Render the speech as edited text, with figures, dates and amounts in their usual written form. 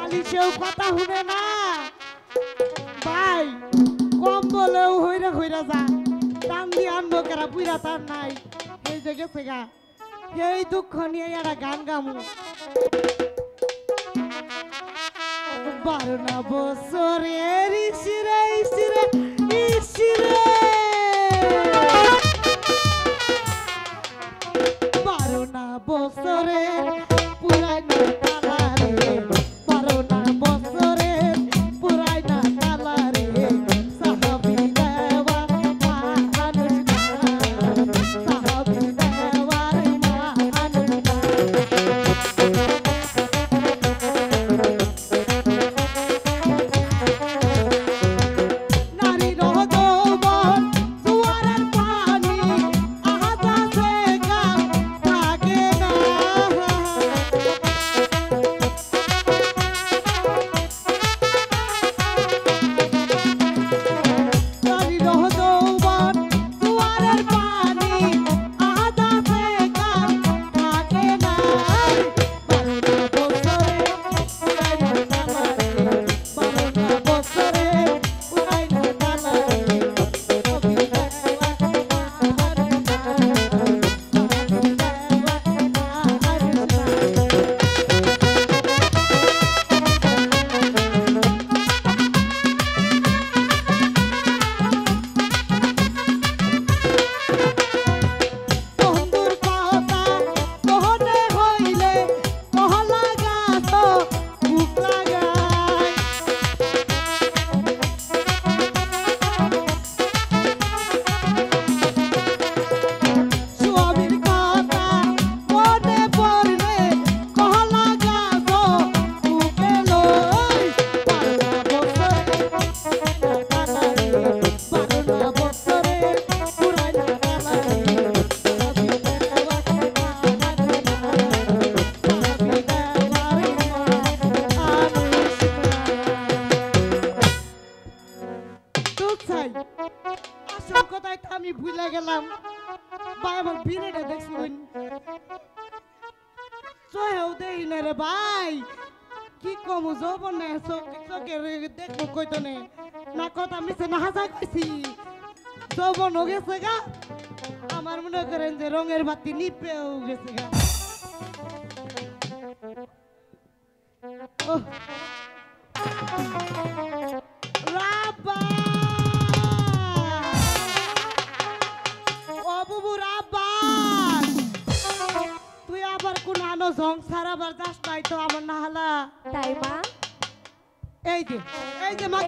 বালিশেও কথা শুনে না ভাই কম বলেও হইরা হইরা যা টান দিয়ে আনবো কেরা বুইরা তার নাই এই যে গেছে গা এই দুঃখ নিয়ে এরা গান গামু 12 বছরের ইসিরে ইসিরে ইসিরে 12 বছরের পুরাইনা কালারে 12 বছরের পুরাইনা কালারে সাহাবী দেওয়া মানুষ সাহাবী দেওয়ার মানুষ আমি ভুলে গেলাম ভাই আমার বিনেটা দেখছুন চোহেও দেই না রে ভাই কি কমু যৌবন না চোখে দেখবো কইতো নে না কথা মিছে না হাসা কইছি যৌবন হয়ে গেছে গা আমার মনে করেন যে রঙের বাতি নিপেও গেছে গা রাবা তুই আবার কোন আনো সংসার আবার যাস নাই তো আমার না হালা তাই মা এই যে মা